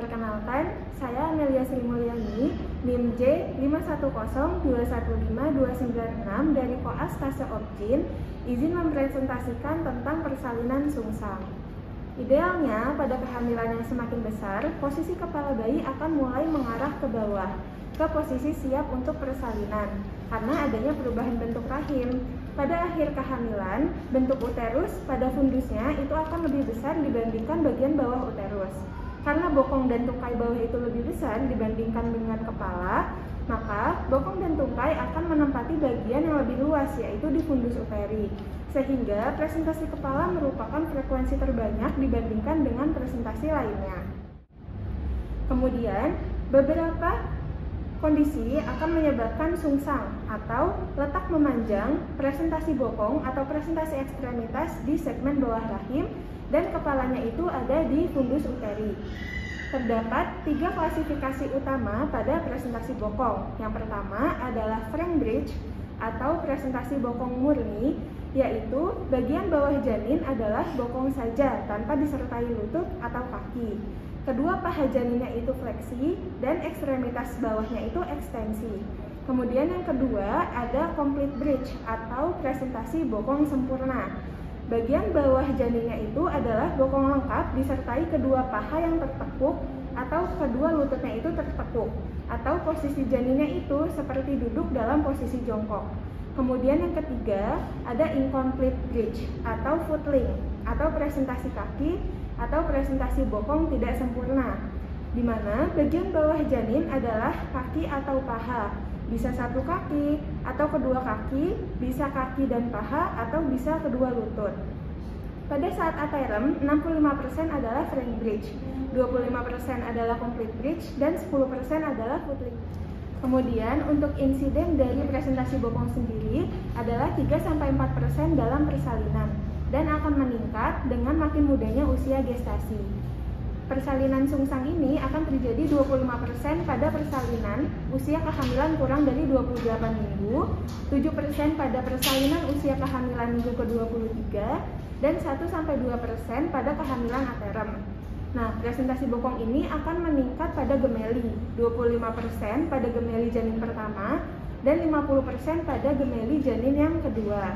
Perkenalkan, saya Amelia Sri Mulyani, NIM J 510215296 dari Koas Fase Opjin, izin mempresentasikan tentang persalinan sungsang. Idealnya, pada kehamilan yang semakin besar, posisi kepala bayi akan mulai mengarah ke bawah, ke posisi siap untuk persalinan, karena adanya perubahan bentuk rahim. Pada akhir kehamilan, bentuk uterus pada fundusnya itu akan lebih besar dibandingkan bagian bawah uterus. Karena bokong dan tungkai bawah itu lebih besar dibandingkan dengan kepala, maka bokong dan tungkai akan menempati bagian yang lebih luas, yaitu di fundus uteri. Sehingga presentasi kepala merupakan frekuensi terbanyak dibandingkan dengan presentasi lainnya. Kemudian, beberapa kondisi akan menyebabkan sungsang atau letak memanjang presentasi bokong atau presentasi ekstremitas di segmen bawah rahim, dan kepalanya itu ada di fundus uteri. Terdapat 3 klasifikasi utama pada presentasi bokong. Yang pertama adalah frank bridge atau presentasi bokong murni, yaitu bagian bawah janin adalah bokong saja tanpa disertai lutut atau kaki. Kedua paha janinnya itu fleksi dan ekstremitas bawahnya itu ekstensi. Kemudian yang kedua ada complete bridge atau presentasi bokong sempurna. Bagian bawah janinnya itu adalah bokong lengkap disertai kedua paha yang tertekuk atau kedua lututnya itu tertekuk, atau posisi janinnya itu seperti duduk dalam posisi jongkok. Kemudian yang ketiga ada incomplete bridge atau footling atau presentasi kaki atau presentasi bokong tidak sempurna, di mana bagian bawah janin adalah kaki atau paha. Bisa satu kaki atau kedua kaki, bisa kaki dan paha, atau bisa kedua lutut. Pada saat aterem, 65% adalah frank bridge, 25% adalah complete bridge, dan 10% adalah footling. Kemudian untuk insiden dari presentasi bokong sendiri adalah 3-4% dalam persalinan dan akan meningkat dengan makin mudanya usia gestasi. Persalinan sungsang ini akan terjadi 25% pada persalinan usia kehamilan kurang dari 28 minggu, 7% pada persalinan usia kehamilan minggu ke-23, dan 1-2% pada kehamilan aterem. Nah, presentasi bokong ini akan meningkat pada gemeli, 25% pada gemeli janin pertama, dan 50% pada gemeli janin yang kedua.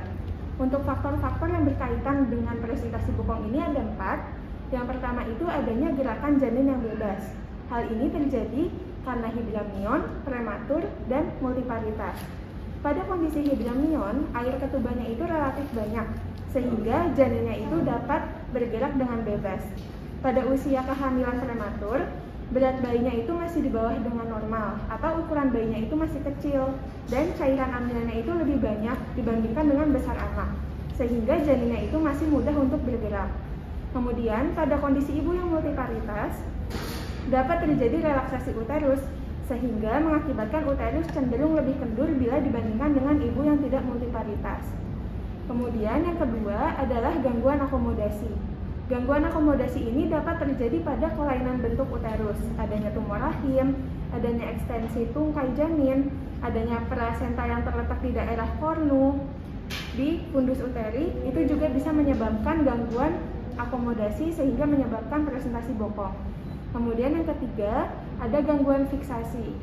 Untuk faktor-faktor yang berkaitan dengan presentasi bokong ini ada 4. Yang pertama itu adanya gerakan janin yang bebas. Hal ini terjadi karena hidramnion, prematur, dan multiparitas. Pada kondisi hidramnion, air ketubannya itu relatif banyak, sehingga janinnya itu dapat bergerak dengan bebas. Pada usia kehamilan prematur, berat bayinya itu masih di bawah dengan normal, atau ukuran bayinya itu masih kecil, dan cairan aminnya itu lebih banyak dibandingkan dengan besar anak, sehingga janinnya itu masih mudah untuk bergerak. Kemudian, pada kondisi ibu yang multiparitas, dapat terjadi relaksasi uterus, sehingga mengakibatkan uterus cenderung lebih kendur bila dibandingkan dengan ibu yang tidak multiparitas. Kemudian, yang kedua adalah gangguan akomodasi. Gangguan akomodasi ini dapat terjadi pada kelainan bentuk uterus, adanya tumor rahim, adanya ekstensi tungkai janin, adanya plasenta yang terletak di daerah kornu, di fundus uteri, itu juga bisa menyebabkan gangguan akomodasi sehingga menyebabkan presentasi bokong. Kemudian yang ketiga ada gangguan fiksasi.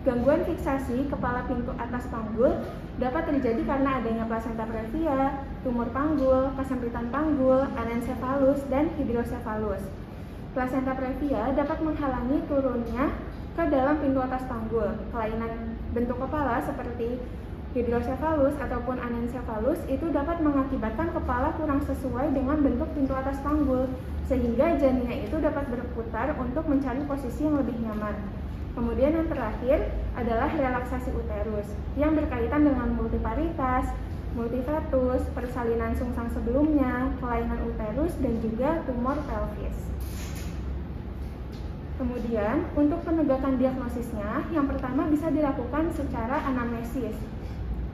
Gangguan fiksasi kepala pintu atas panggul dapat terjadi karena adanya plasenta previa, tumor panggul, kesempitan panggul, anencefalus, dan hidrosefalus. Plasenta previa dapat menghalangi turunnya ke dalam pintu atas panggul. Kelainan bentuk kepala seperti hidrosefalus ataupun anencefalus itu dapat mengakibatkan kepala kurang sesuai dengan bentuk pintu atas panggul, sehingga janinnya itu dapat berputar untuk mencari posisi yang lebih nyaman. Kemudian yang terakhir adalah relaksasi uterus yang berkaitan dengan multiparitas, multifetus, persalinan sungsang sebelumnya, kelainan uterus, dan juga tumor pelvis. Kemudian untuk penegakan diagnosisnya, yang pertama bisa dilakukan secara anamnesis.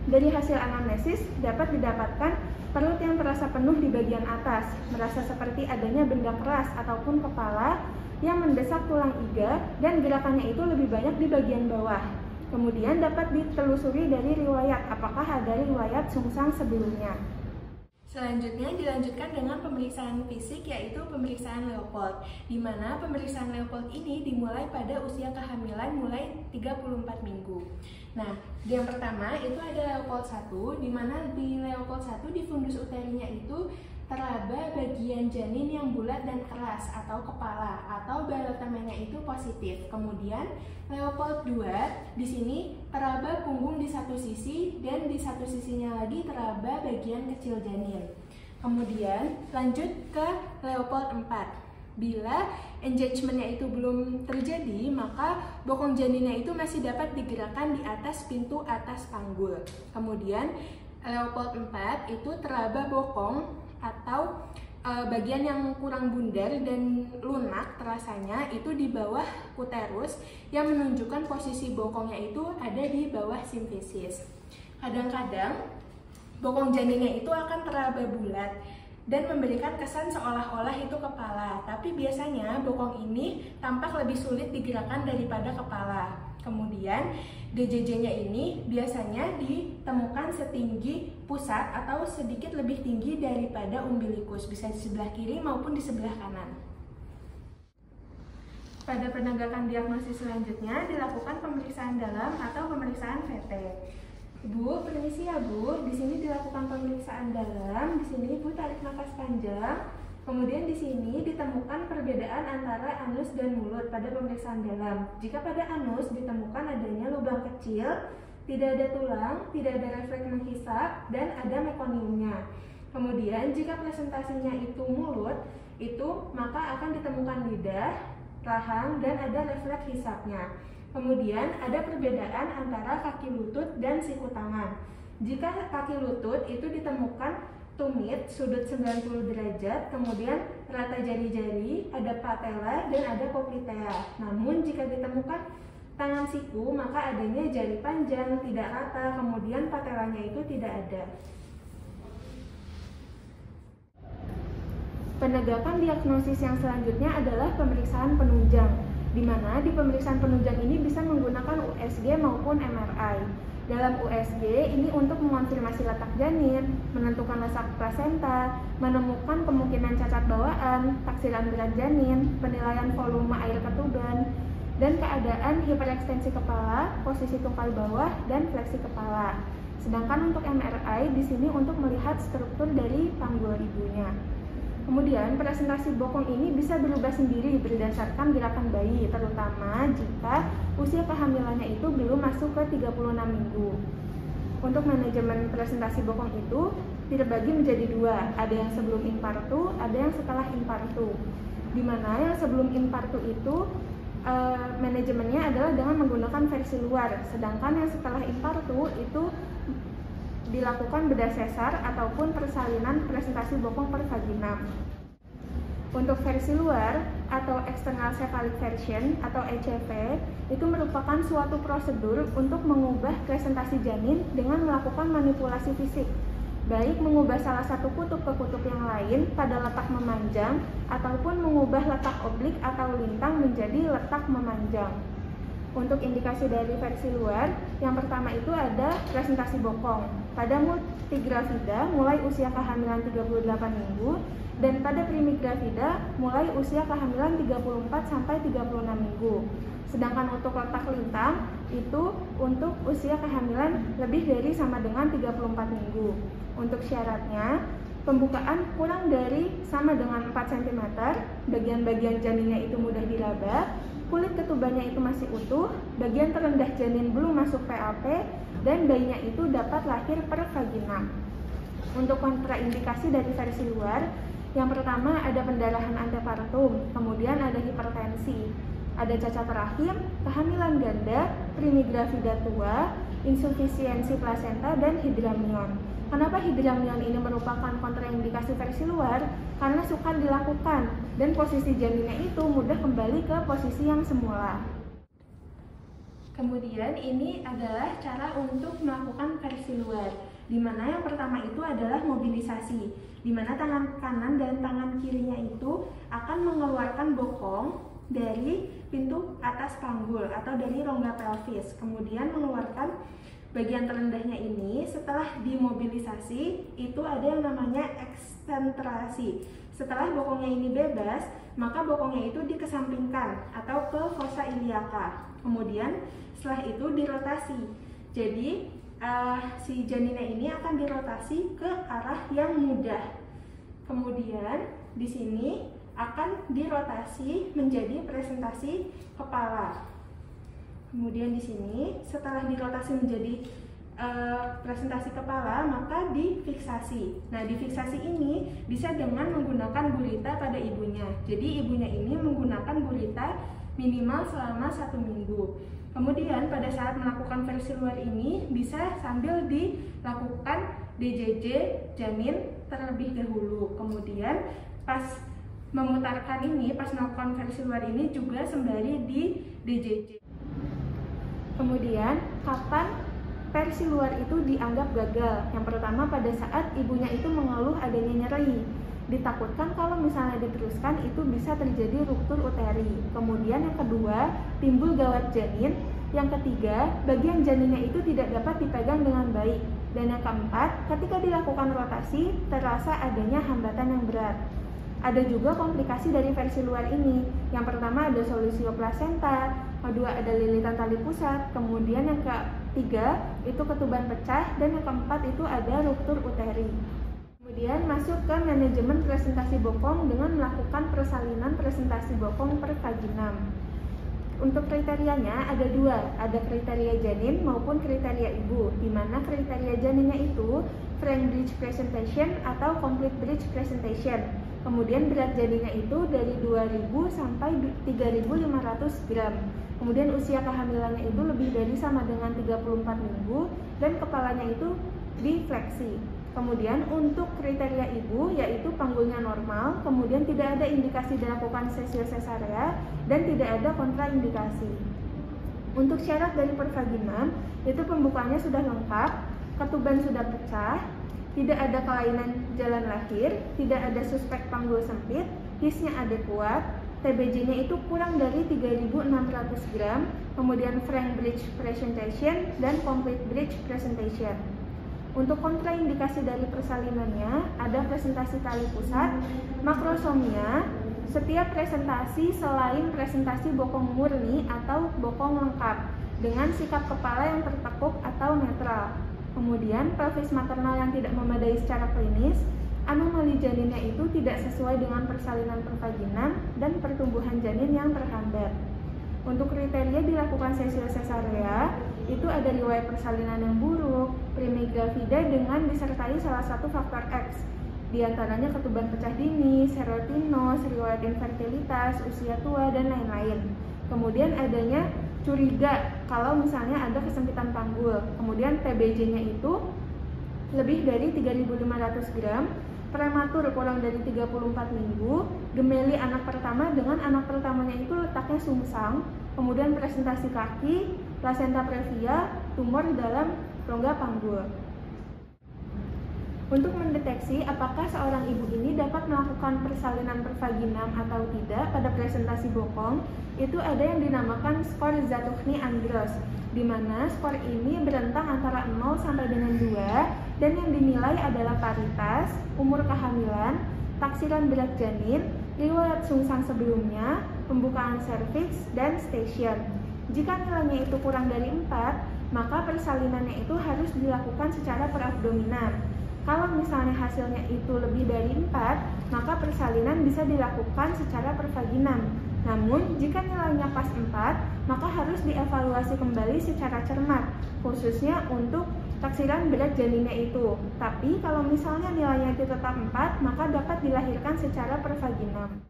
Dari hasil anamnesis dapat didapatkan perut yang terasa penuh di bagian atas, merasa seperti adanya benda keras ataupun kepala yang mendesak tulang iga, dan gerakannya itu lebih banyak di bagian bawah. Kemudian dapat ditelusuri dari riwayat, apakah ada riwayat sungsang sebelumnya. Selanjutnya dilanjutkan dengan pemeriksaan fisik, yaitu pemeriksaan Leopold, di mana pemeriksaan Leopold ini dimulai pada usia kehamilan mulai 34 minggu. Nah, yang pertama itu ada Leopold 1, di mana di Leopold 1 di fundus uterinya itu teraba bagian janin yang bulat dan keras atau kepala, atau balotemenya itu positif. Kemudian Leopold 2 di sini teraba punggung di satu sisi dan di satu sisinya lagi teraba bagian kecil janin. Kemudian lanjut ke Leopold 4. Bila engagement-nya itu belum terjadi, maka bokong janinnya itu masih dapat digerakkan di atas pintu atas panggul. Kemudian Leopold 4 itu teraba bokong atau bagian yang kurang bundar dan lunak terasanya itu di bawah uterus, yang menunjukkan posisi bokongnya itu ada di bawah simfisis. Kadang-kadang bokong janinnya itu akan teraba bulat dan memberikan kesan seolah-olah itu kepala, tapi biasanya bokong ini tampak lebih sulit digerakkan daripada kepala. Kemudian DJJ-nya ini biasanya ditemukan setinggi pusat atau sedikit lebih tinggi daripada umbilikus, bisa di sebelah kiri maupun di sebelah kanan. Pada penegakan diagnosis selanjutnya dilakukan pemeriksaan dalam atau pemeriksaan VT. Bu, permisi ya Bu, di sini dilakukan pemeriksaan dalam. Di sini Bu tarik nafas panjang. Kemudian di sini ditemukan perbedaan antara anus dan mulut pada pemeriksaan dalam. Jika pada anus ditemukan adanya lubang kecil, tidak ada tulang, tidak ada refleks menghisap, dan ada mekoniumnya. Kemudian jika presentasinya itu mulut, maka akan ditemukan lidah, rahang, dan ada refleks hisapnya. Kemudian ada perbedaan antara kaki lutut dan siku tangan. Jika kaki lutut itu ditemukan tumit, sudut 90 derajat, kemudian rata jari-jari, ada patella, dan ada poplitea. Namun jika ditemukan tangan siku, maka adanya jari panjang, tidak rata, kemudian patellanya itu tidak ada. Penegakan diagnosis yang selanjutnya adalah pemeriksaan penunjang, di mana di pemeriksaan penunjang ini bisa menggunakan USG maupun MRI. Dalam USG ini untuk mengonfirmasi letak janin, menentukan letak plasenta, menemukan kemungkinan cacat bawaan, taksiran berat janin, penilaian volume air ketuban, dan keadaan hiperekstensi kepala, posisi tungkai bawah, dan fleksi kepala. Sedangkan untuk MRI di sini untuk melihat struktur dari panggul ibunya. Kemudian presentasi bokong ini bisa berubah sendiri berdasarkan gerakan bayi, terutama jika usia kehamilannya itu belum masuk ke 36 minggu. Untuk manajemen presentasi bokong itu terbagi menjadi dua, ada yang sebelum infartu, ada yang setelah infartu. Di mana yang sebelum infartu itu manajemennya adalah dengan menggunakan versi luar, sedangkan yang setelah infartu itu dilakukan bedah sesar ataupun persalinan presentasi bokong per vagina. Untuk versi luar atau external cephalic version atau ECV itu merupakan suatu prosedur untuk mengubah presentasi janin dengan melakukan manipulasi fisik, baik mengubah salah satu kutub ke kutub yang lain pada letak memanjang ataupun mengubah letak oblik atau lintang menjadi letak memanjang. Untuk indikasi dari versi luar, yang pertama itu ada presentasi bokong pada multigravida mulai usia kehamilan 38 minggu dan pada primigravida mulai usia kehamilan 34 sampai 36 minggu. Sedangkan untuk letak lintang itu untuk usia kehamilan lebih dari sama dengan 34 minggu. Untuk syaratnya, pembukaan kurang dari sama dengan 4 cm, bagian-bagian janinnya itu mudah diraba, kulit ketubannya itu masih utuh, bagian terendah janin belum masuk PAP, dan bayinya itu dapat lahir per vagina. Untuk kontraindikasi dari versi luar, yang pertama ada pendarahan antepartum, kemudian ada hipertensi, ada cacat rahim, kehamilan ganda, primigravida tua, insufisiensi plasenta, dan hidramion. Kenapa hidramion ini merupakan kontraindikasi versi luar? Karena sukar dilakukan dan posisi janinnya itu mudah kembali ke posisi yang semula. Kemudian ini adalah cara untuk melakukan versi luar, di mana yang pertama itu adalah mobilisasi, di mana tangan kanan dan tangan kirinya itu akan mengeluarkan bokong dari pintu atas panggul atau dari rongga pelvis, kemudian mengeluarkan Bagian terendahnya ini setelah dimobilisasi itu ada yang namanya ekstentrasi. Setelah bokongnya ini bebas, maka bokongnya itu dikesampingkan atau ke fossa iliaca. Kemudian setelah itu dirotasi. Jadi si janinnya ini akan dirotasi ke arah yang mudah. Kemudian di sini akan dirotasi menjadi presentasi kepala. Kemudian di sini setelah dirotasi menjadi presentasi kepala, maka difiksasi. Nah, difiksasi ini bisa dengan menggunakan gurita pada ibunya. Jadi ibunya ini menggunakan gurita minimal selama 1 minggu. Kemudian pada saat melakukan versi luar ini bisa sambil dilakukan DJJ janin terlebih dahulu. Kemudian pas memutarkan ini, pas melakukan versi luar ini juga sembari di DJJ. Kemudian, kapan versi luar itu dianggap gagal? Yang pertama, pada saat ibunya itu mengeluh adanya nyeri. Ditakutkan kalau misalnya diteruskan itu bisa terjadi ruptur uteri. Kemudian yang kedua, timbul gawat janin. Yang ketiga, bagian janinnya itu tidak dapat dipegang dengan baik. Dan yang keempat, ketika dilakukan rotasi, terasa adanya hambatan yang berat. Ada juga komplikasi dari versi luar ini. Yang pertama ada solusio plasenta, kedua ada lilitan tali pusat, kemudian yang ketiga itu ketuban pecah, dan yang keempat itu ada ruptur uteri. Kemudian masuk ke manajemen presentasi bokong dengan melakukan persalinan presentasi bokong per vaginam. Untuk kriterianya ada 2, ada kriteria janin maupun kriteria ibu, di mana kriteria janinnya itu frank bridge presentation atau complete bridge presentation. Kemudian berat janinnya itu dari 2000 sampai 3500 gram. Kemudian usia kehamilannya itu lebih dari sama dengan 34 minggu dan kepalanya itu difleksi. Kemudian untuk kriteria ibu yaitu panggulnya normal, kemudian tidak ada indikasi dilakukan sesio sesarea dan tidak ada kontraindikasi. Untuk syarat dari pervaginam itu pembukaannya sudah lengkap, ketuban sudah pecah, tidak ada kelainan jalan lahir, tidak ada suspek panggul sempit, hisnya adekuat, TBJ-nya itu kurang dari 3600 gram, kemudian frank bridge presentation dan complete bridge presentation. Untuk kontraindikasi dari persalinannya ada presentasi tali pusat, makrosomia, setiap presentasi selain presentasi bokong murni atau bokong lengkap dengan sikap kepala yang tertekuk atau netral. Kemudian pelvis maternal yang tidak memadai secara klinis, anomali janinnya itu tidak sesuai dengan persalinan pervaginam dan pertumbuhan janin yang terhambat. Untuk kriteria dilakukan sesio sesarea itu ada riwayat persalinan yang buruk, primigravida dengan disertai salah satu faktor X, di antaranya ketuban pecah dini, serotinos, riwayat infertilitas, usia tua, dan lain-lain. Kemudian adanya curiga kalau misalnya ada kesempitan panggul. Kemudian TBJ-nya itu lebih dari 3500 gram, prematur kurang dari 34 minggu, gemeli anak pertama dengan anak pertamanya itu letaknya sungsang, kemudian presentasi kaki, plasenta previa, tumor dalam rongga panggul. Untuk mendeteksi apakah seorang ibu ini dapat melakukan persalinan pervaginam atau tidak pada presentasi bokong, itu ada yang dinamakan skor Zatuchny-Andros, di mana skor ini berentang antara 0 sampai dengan 2 dan yang dinilai adalah paritas, umur kehamilan, taksiran berat janin, riwayat sungsang sebelumnya, pembukaan serviks, dan station. Jika nilainya itu kurang dari 4, maka persalinannya itu harus dilakukan secara perabdominan. Kalau misalnya hasilnya itu lebih dari 4, maka persalinan bisa dilakukan secara pervaginam. Namun, jika nilainya pas 4, maka harus dievaluasi kembali secara cermat, khususnya untuk taksiran berat janinnya itu. Tapi, kalau misalnya nilainya itu tetap 4, maka dapat dilahirkan secara pervaginam.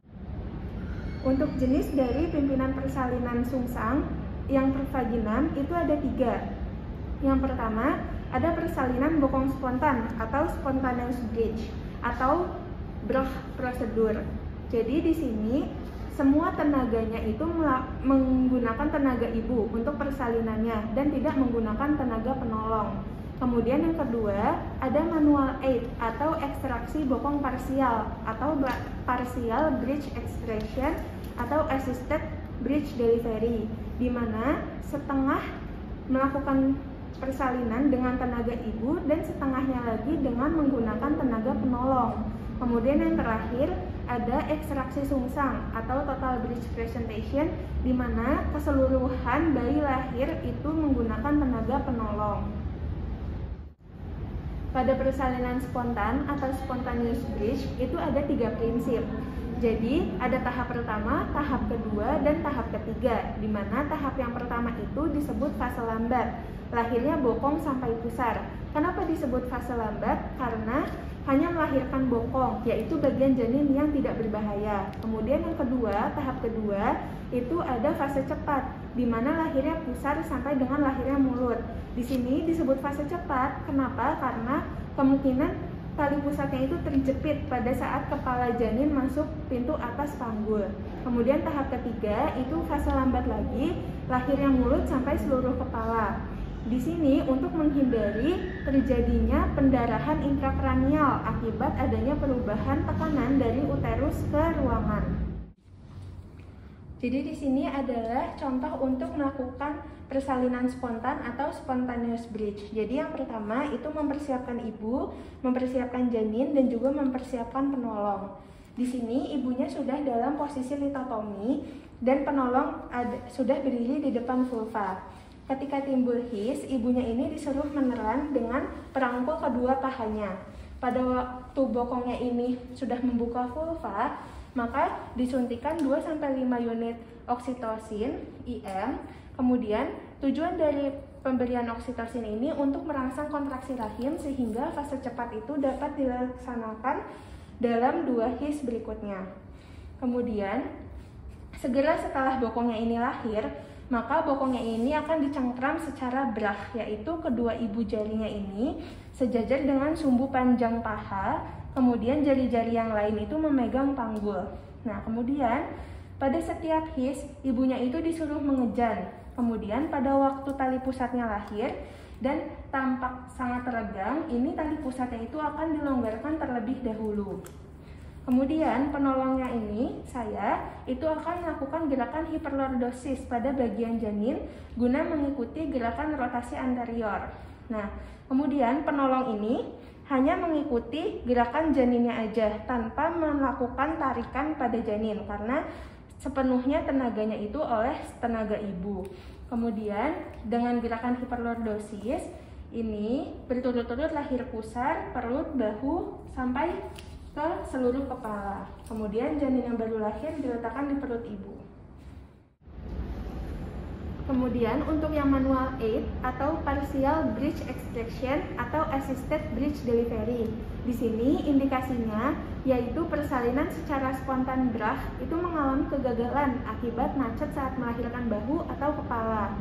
Untuk jenis dari pimpinan persalinan sungsang yang pervaginam itu ada 3. Yang pertama, ada persalinan bokong spontan atau spontaneous bridge atau Broch prosedur. Jadi di sini semua tenaganya itu menggunakan tenaga ibu untuk persalinannya dan tidak menggunakan tenaga penolong. Kemudian yang kedua, ada manual aid atau ekstraksi bokong parsial atau partial bridge extraction atau assisted bridge delivery, di mana setengah melakukan persalinan dengan tenaga ibu dan setengahnya lagi dengan menggunakan tenaga penolong. Kemudian yang terakhir ada ekstraksi sungsang atau total breech presentation, di mana keseluruhan bayi lahir itu menggunakan tenaga penolong. Pada persalinan spontan atau spontaneous breech itu ada 3 prinsip. Jadi ada tahap pertama, tahap kedua, dan tahap ketiga, di mana tahap yang pertama itu disebut fase lambat, lahirnya bokong sampai pusar. Kenapa disebut fase lambat? Karena hanya melahirkan bokong, yaitu bagian janin yang tidak berbahaya. Kemudian yang kedua, tahap kedua, itu ada fase cepat, di mana lahirnya pusar sampai dengan lahirnya mulut. Di sini disebut fase cepat, kenapa? Karena kemungkinan tali pusatnya itu terjepit pada saat kepala janin masuk pintu atas panggul. Kemudian tahap ketiga itu fase lambat lagi, lahirnya mulut sampai seluruh kepala. Di sini untuk menghindari terjadinya pendarahan intrakranial akibat adanya perubahan tekanan dari uterus ke ruangan. Jadi di sini adalah contoh untuk melakukan persalinan spontan atau spontaneous breech. Jadi yang pertama itu mempersiapkan ibu, mempersiapkan janin, dan juga mempersiapkan penolong. Di sini ibunya sudah dalam posisi litotomi dan penolong sudah berdiri di depan vulva. Ketika timbul his, ibunya ini disuruh menelan dengan perangkul kedua pahanya. Pada waktu bokongnya ini sudah membuka vulva, maka disuntikan 2-5 unit oksitosin IM. Kemudian tujuan dari pemberian oksitosin ini untuk merangsang kontraksi rahim sehingga fase cepat itu dapat dilaksanakan dalam 2 his berikutnya. Kemudian segera setelah bokongnya ini lahir, maka bokongnya ini akan dicengkram secara brach, yaitu kedua ibu jarinya ini sejajar dengan sumbu panjang paha, kemudian jari-jari yang lain itu memegang panggul. Nah, kemudian pada setiap his, ibunya itu disuruh mengejan. Kemudian pada waktu tali pusatnya lahir dan tampak sangat teregang, ini tali pusatnya itu akan dilonggarkan terlebih dahulu. Kemudian penolongnya ini, saya itu akan melakukan gerakan hiperlordosis pada bagian janin guna mengikuti gerakan rotasi anterior. Nah, kemudian penolong ini hanya mengikuti gerakan janinnya aja tanpa melakukan tarikan pada janin karena sepenuhnya tenaganya itu oleh tenaga ibu. Kemudian dengan gerakan hiperlordosis ini berturut-turut lahir pusar, perut, bahu sampai ke seluruh kepala. Kemudian janin yang baru lahir diletakkan di perut ibu. Kemudian untuk yang manual aid atau partial breech extraction atau assisted breech delivery. Di sini indikasinya yaitu persalinan secara spontan brach itu mengalami kegagalan akibat macet saat melahirkan bahu atau kepala.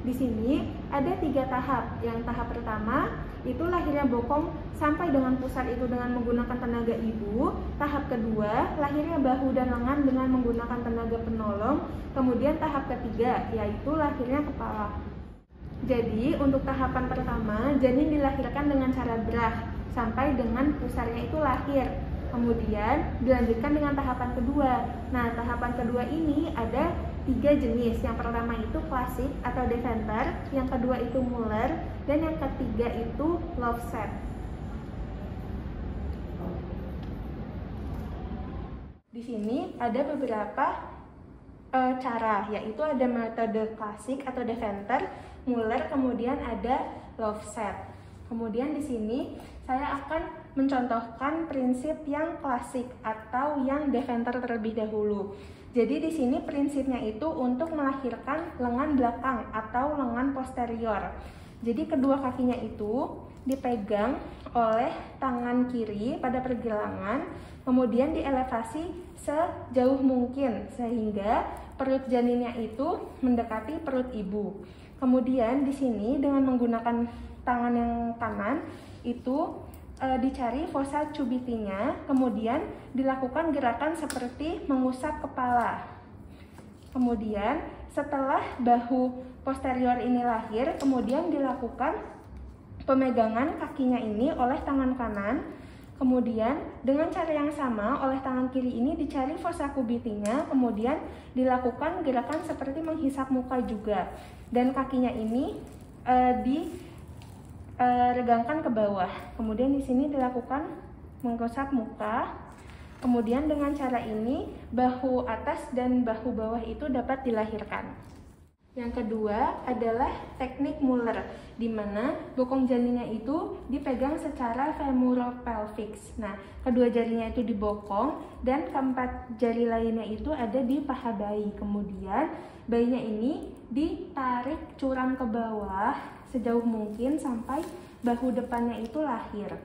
Di sini ada 3 tahap. Yang tahap pertama itu lahirnya bokong sampai dengan pusar itu dengan menggunakan tenaga ibu. Tahap kedua lahirnya bahu dan lengan dengan menggunakan tenaga penolong. Kemudian tahap ketiga yaitu lahirnya kepala. Jadi untuk tahapan pertama janin dilahirkan dengan cara brach sampai dengan pusarnya itu lahir. Kemudian dilanjutkan dengan tahapan kedua. Nah, tahapan kedua ini ada 3 jenis. Yang pertama itu klasik atau Deventer, yang kedua itu Muller, dan yang ketiga itu Loveset. Di sini ada beberapa cara, yaitu ada metode klasik atau Deventer, Muller, kemudian ada Loveset. Kemudian di sini saya akan mencontohkan prinsip yang klasik atau yang Deventer terlebih dahulu. Jadi di sini prinsipnya itu untuk melahirkan lengan belakang atau lengan posterior. Jadi kedua kakinya itu dipegang oleh tangan kiri pada pergelangan, kemudian dielevasi sejauh mungkin sehingga perut janinnya itu mendekati perut ibu. Kemudian di sini dengan menggunakan tangan yang kanan itu dicari fossa cubitinya, kemudian dilakukan gerakan seperti mengusap kepala. Kemudian setelah bahu posterior ini lahir, kemudian dilakukan pemegangan kakinya ini oleh tangan kanan. Kemudian dengan cara yang sama oleh tangan kiri ini dicari fossa cubitinya, kemudian dilakukan gerakan seperti menghisap muka juga. Dan kakinya ini regangkan ke bawah. Kemudian di sini dilakukan mengusap muka. Kemudian dengan cara ini bahu atas dan bahu bawah itu dapat dilahirkan. Yang kedua adalah teknik Muller, di mana bokong janinnya itu dipegang secara femoropelvic. Nah, kedua jarinya itu dibokong dan keempat jari lainnya itu ada di paha bayi. Kemudian bayinya ini ditarik curam ke bawah sejauh mungkin sampai bahu depannya itu lahir.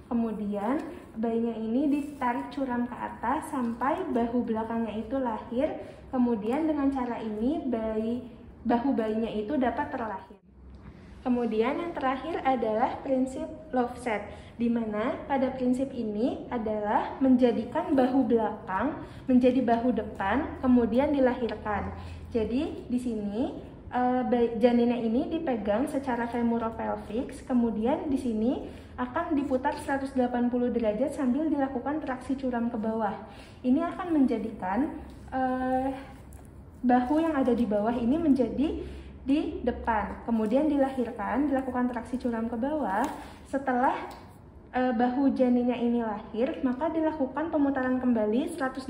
Kemudian bayinya ini ditarik curam ke atas sampai bahu belakangnya itu lahir. Kemudian dengan cara ini bahu bayinya itu dapat terlahir. Kemudian yang terakhir adalah prinsip Loveset, di mana pada prinsip ini adalah menjadikan bahu belakang menjadi bahu depan, kemudian dilahirkan. Jadi di sini janinnya ini dipegang secara femoropelvic, kemudian di sini akan diputar 180 derajat sambil dilakukan traksi curam ke bawah. Ini akan menjadikan bahu yang ada di bawah ini menjadi di depan, kemudian dilahirkan, dilakukan traksi curam ke bawah. Setelah bahu janinnya ini lahir, maka dilakukan pemutaran kembali 180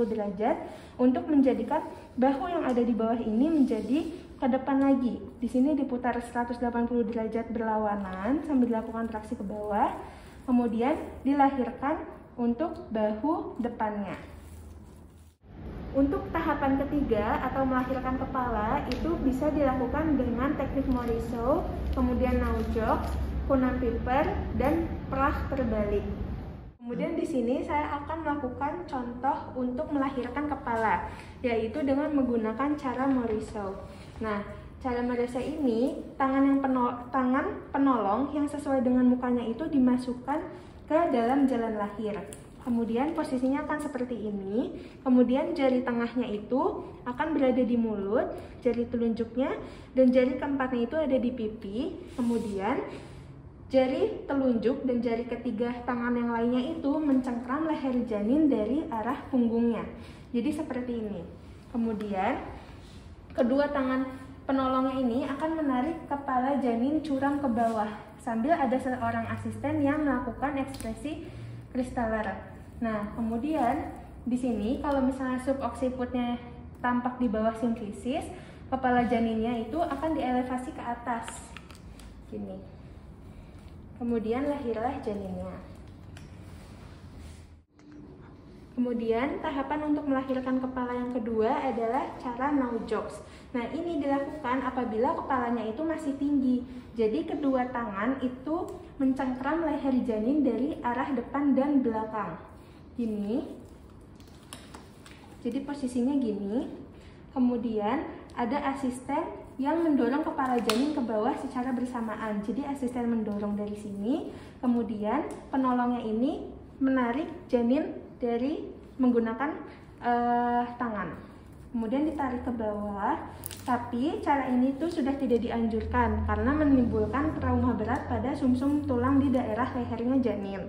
derajat untuk menjadikan bahu yang ada di bawah ini menjadi ke depan lagi. Di sini diputar 180 derajat berlawanan sambil dilakukan traksi ke bawah, kemudian dilahirkan untuk bahu depannya. Untuk tahapan ketiga atau melahirkan kepala itu bisa dilakukan dengan teknik Morisot, kemudian Naujok, Kunam Piper, dan perah terbalik. Kemudian di sini saya akan melakukan contoh untuk melahirkan kepala, yaitu dengan menggunakan cara Morisot. Nah, cara Morisot ini tangan penolong yang sesuai dengan mukanya itu dimasukkan ke dalam jalan lahir. Kemudian posisinya akan seperti ini. Kemudian jari tengahnya itu akan berada di mulut, jari telunjuknya dan jari keempatnya itu ada di pipi. Kemudian jari telunjuk dan jari ketiga tangan yang lainnya itu mencengkram leher janin dari arah punggungnya. Jadi seperti ini. Kemudian kedua tangan penolongnya ini akan menarik kepala janin curam ke bawah sambil ada seorang asisten yang melakukan ekspresi kristaller. Nah, kemudian di sini kalau misalnya subocciputnya tampak di bawah simfisis, kepala janinnya itu akan dielevasi ke atas. Gini. Kemudian lahirlah janinnya. Kemudian tahapan untuk melahirkan kepala yang kedua adalah cara Naujoks. Nah, ini dilakukan apabila kepalanya itu masih tinggi. Jadi kedua tangan itu mencengkram leher janin dari arah depan dan belakang. Gini. Jadi posisinya gini. Kemudian ada asisten yang mendorong kepala janin ke bawah secara bersamaan. Jadi asisten mendorong dari sini, kemudian penolongnya ini menarik janin dari menggunakan tangan. Kemudian ditarik ke bawah, tapi cara ini tuh sudah tidak dianjurkan karena menimbulkan trauma berat pada sumsum tulang di daerah lehernya janin.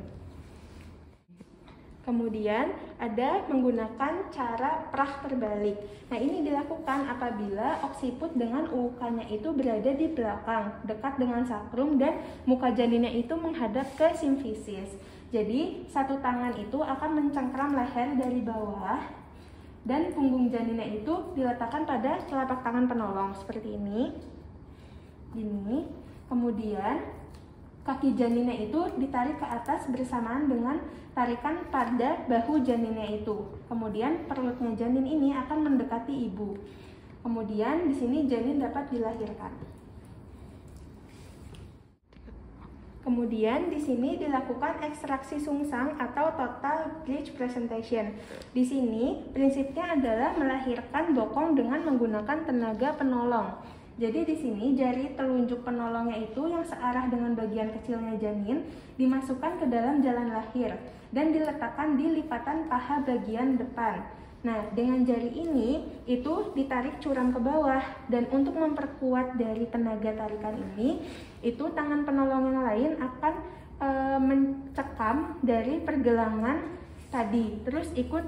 Kemudian ada menggunakan cara perah terbalik. Nah, ini dilakukan apabila oksiput dengan uukannya itu berada di belakang, dekat dengan sakrum dan muka janinnya itu menghadap ke simfisis. Jadi, satu tangan itu akan mencengkram leher dari bawah dan punggung janinnya itu diletakkan pada telapak tangan penolong seperti ini. Gini. Kemudian kaki janinnya itu ditarik ke atas bersamaan dengan tarikan pada bahu janinnya itu. Kemudian perutnya janin ini akan mendekati ibu. Kemudian di sini janin dapat dilahirkan. Kemudian di sini dilakukan ekstraksi sungsang atau total breech presentation. Di sini prinsipnya adalah melahirkan bokong dengan menggunakan tenaga penolong. Jadi di sini jari telunjuk penolongnya itu yang searah dengan bagian kecilnya janin dimasukkan ke dalam jalan lahir dan diletakkan di lipatan paha bagian depan. Nah, dengan jari ini itu ditarik curam ke bawah dan untuk memperkuat dari tenaga tarikan ini, itu tangan penolong yang lain akan mencekam dari pergelangan tadi, terus ikut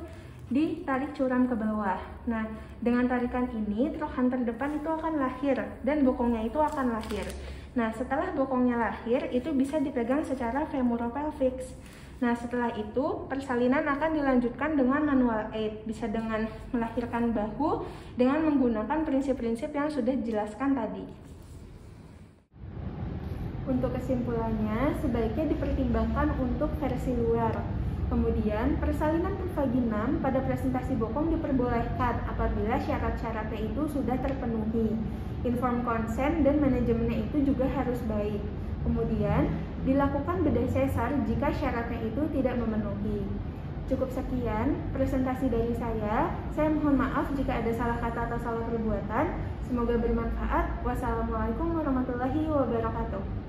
ditarik curam ke bawah. Nah, dengan tarikan ini truk hunter depan itu akan lahir dan bokongnya itu akan lahir. Nah, setelah bokongnya lahir, itu bisa dipegang secara femoro-pelvic. Nah, setelah itu, persalinan akan dilanjutkan dengan manual aid, bisa dengan melahirkan bahu dengan menggunakan prinsip-prinsip yang sudah dijelaskan tadi. Untuk kesimpulannya, sebaiknya dipertimbangkan untuk versi luar. Kemudian, persalinan vaginam pada presentasi bokong diperbolehkan apabila syarat-syaratnya itu sudah terpenuhi. Informed consent dan manajemennya itu juga harus baik. Kemudian, dilakukan bedah sesar jika syaratnya itu tidak memenuhi. Cukup sekian presentasi dari saya. Saya mohon maaf jika ada salah kata atau salah perbuatan. Semoga bermanfaat. Wassalamualaikum warahmatullahi wabarakatuh.